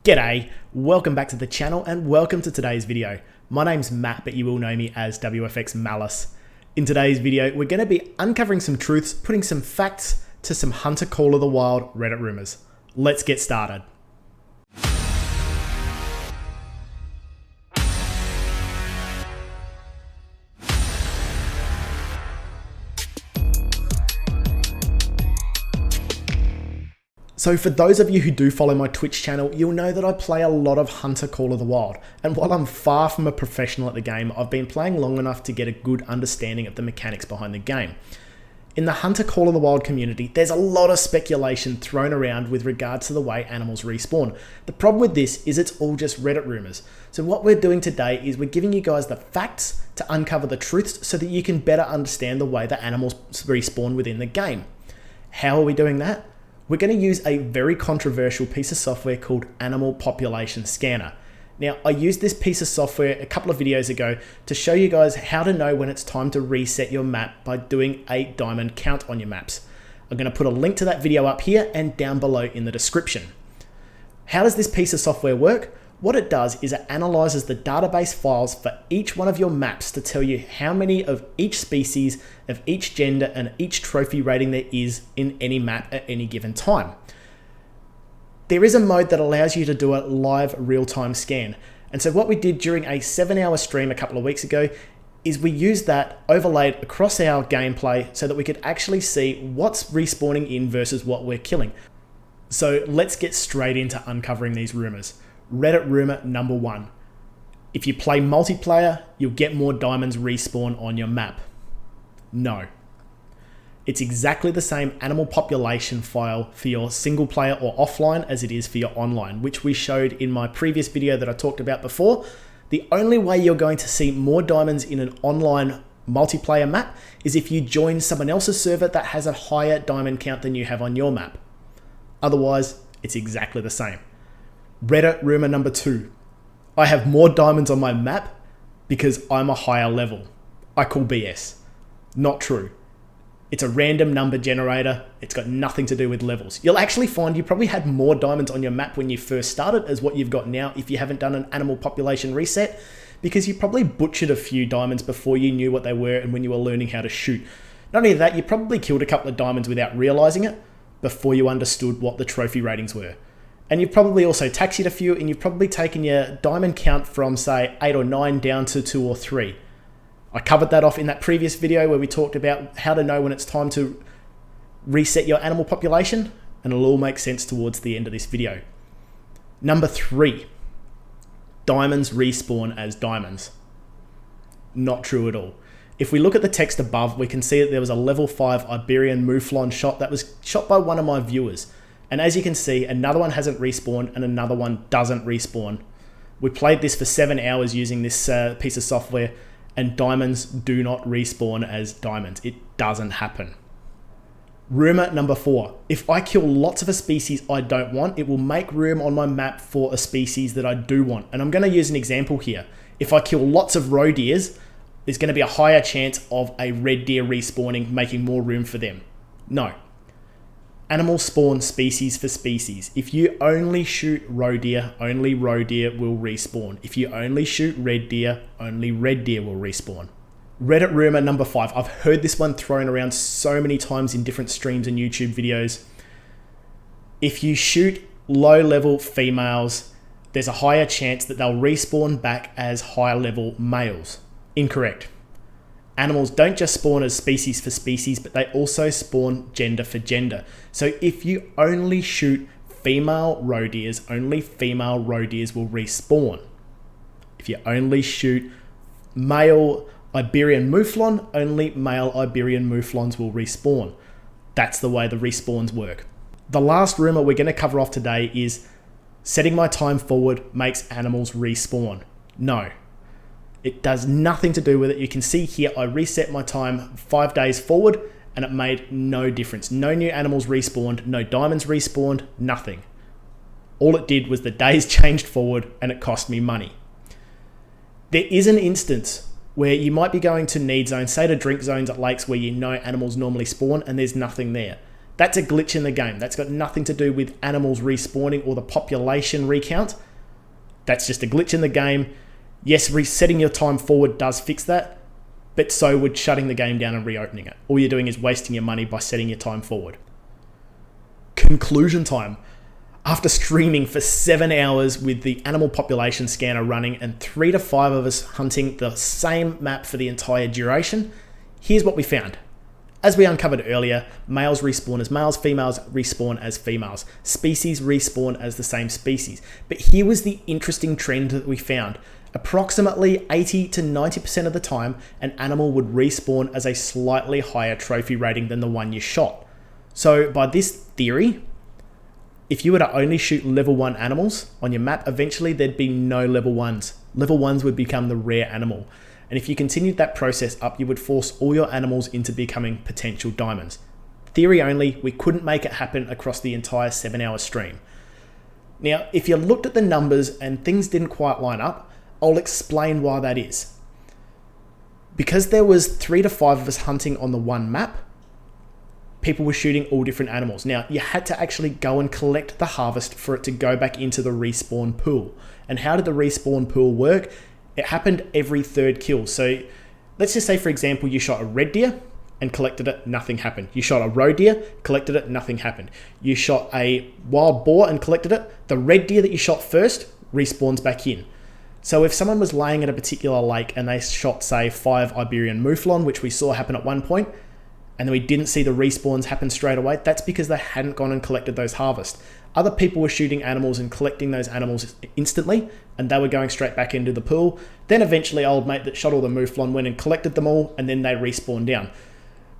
G'day, welcome back to the channel and welcome to today's video. My name's Matt, but you will know me as WFX Malice. In today's video, we're going to be uncovering some truths, putting some facts to some Hunter Call of the Wild Reddit rumors. Let's get started. So for those of you who do follow my Twitch channel, you'll know that I play a lot of Hunter Call of the Wild. And while I'm far from a professional at the game, I've been playing long enough to get a good understanding of the mechanics behind the game. In the Hunter Call of the Wild community, there's a lot of speculation thrown around with regards to the way animals respawn. The problem with this is it's all just Reddit rumors. So what we're doing today is we're giving you guys the facts to uncover the truths so that you can better understand the way that animals respawn within the game. How are we doing that? We're going to use a very controversial piece of software called Animal Population Scanner. Now, I used this piece of software a couple of videos ago to show you guys how to know when it's time to reset your map by doing a diamond count on your maps. I'm going to put a link to that video up here and down below in the description. How does this piece of software work? What it does is it analyzes the database files for each one of your maps to tell you how many of each species, of each gender, and each trophy rating there is in any map at any given time. There is a mode that allows you to do a live real-time scan. And so what we did during a 7-hour stream a couple of weeks ago is we used that overlaid across our gameplay so that we could actually see what's respawning in versus what we're killing. So let's get straight into uncovering these rumors. Reddit rumor number 1. If you play multiplayer, you'll get more diamonds respawn on your map. No. It's exactly the same animal population file for your single player or offline as it is for your online, which we showed in my previous video that I talked about before. The only way you're going to see more diamonds in an online multiplayer map is if you join someone else's server that has a higher diamond count than you have on your map. Otherwise, it's exactly the same. Reddit rumor number 2. I have more diamonds on my map because I'm a higher level. I call BS. Not true. It's a random number generator. It's got nothing to do with levels. You'll actually find you probably had more diamonds on your map when you first started as what you've got now if you haven't done an animal population reset, because you probably butchered a few diamonds before you knew what they were and when you were learning how to shoot. Not only that, you probably killed a couple of diamonds without realizing it before you understood what the trophy ratings were. And you've probably also taxied a few, and you've probably taken your diamond count from, say, 8 or 9 down to 2 or 3. I covered that off in that previous video where we talked about how to know when it's time to reset your animal population, and it'll all make sense towards the end of this video. Number 3. Diamonds respawn as diamonds. Not true at all. If we look at the text above, we can see that there was a level 5 Iberian Mouflon shot that was shot by one of my viewers. And as you can see, another one hasn't respawned and another one doesn't respawn. We played this for 7 hours using this piece of software, and diamonds do not respawn as diamonds. It doesn't happen. Rumor number 4. If I kill lots of a species I don't want, it will make room on my map for a species that I do want. And I'm going to use an example here. If I kill lots of roe deers, there's going to be a higher chance of a red deer respawning, making more room for them. No. Animals spawn species for species. If you only shoot roe deer, only roe deer will respawn. If you only shoot red deer, only red deer will respawn. Reddit rumor number 5. I've heard this one thrown around so many times in different streams and YouTube videos. If you shoot low-level females, there's a higher chance that they'll respawn back as high-level males. Incorrect. Animals don't just spawn as species for species, but they also spawn gender for gender. So if you only shoot female roe deers, only female roe deers will respawn. If you only shoot male Iberian Mouflon, only male Iberian Mouflons will respawn. That's the way the respawns work. The last rumor we're going to cover off today is setting my time forward makes animals respawn. No. It does nothing to do with it. You can see here I reset my time 5 days forward and it made no difference. No new animals respawned, no diamonds respawned, nothing. All it did was the days changed forward and it cost me money. There is an instance where you might be going to need zones, say to drink zones at lakes where you know animals normally spawn and there's nothing there. That's a glitch in the game. That's got nothing to do with animals respawning or the population recount. That's just a glitch in the game. Yes, resetting your time forward does fix that, but so would shutting the game down and reopening it. All you're doing is wasting your money by setting your time forward. Conclusion time. After streaming for 7 hours with the animal population scanner running and 3 to 5 of us hunting the same map for the entire duration, here's what we found. As we uncovered earlier, males respawn as males, females respawn as females. Species respawn as the same species. But here was the interesting trend that we found. Approximately 80 to 90% of the time, an animal would respawn as a slightly higher trophy rating than the one you shot. So by this theory, if you were to only shoot level 1 animals on your map, eventually there'd be no level 1s. Level 1s would become the rare animal. And if you continued that process up, you would force all your animals into becoming potential diamonds. Theory only, we couldn't make it happen across the entire 7-hour stream. Now, if you looked at the numbers and things didn't quite line up, I'll explain why that is. Because there was 3 to 5 of us hunting on the one map, people were shooting all different animals. Now, you had to actually go and collect the harvest for it to go back into the respawn pool. And how did the respawn pool work? It happened every 3rd kill. So let's just say, for example, you shot a red deer and collected it, nothing happened. You shot a roe deer, collected it, nothing happened. You shot a wild boar and collected it. The red deer that you shot first respawns back in. So if someone was laying at a particular lake and they shot, say, 5 Iberian mouflon, which we saw happen at one point, and then we didn't see the respawns happen straight away, that's because they hadn't gone and collected those harvests. Other people were shooting animals and collecting those animals instantly, and they were going straight back into the pool. Then eventually old mate that shot all the mouflon went and collected them all, and then they respawned down.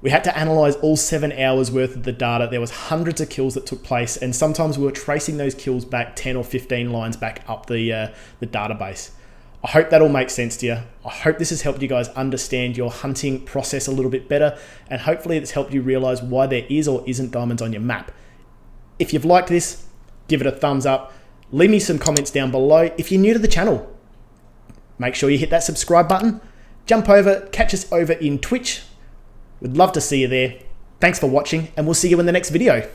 We had to analyze all 7 hours worth of the data. There was hundreds of kills that took place, and sometimes we were tracing those kills back 10 or 15 lines back up the database. I hope that all makes sense to you. I hope this has helped you guys understand your hunting process a little bit better, and hopefully it's helped you realize why there is or isn't diamonds on your map. If you've liked this, give it a thumbs up. Leave me some comments down below. If you're new to the channel, make sure you hit that subscribe button. Jump over, catch us over in Twitch. We'd love to see you there. Thanks for watching, and we'll see you in the next video.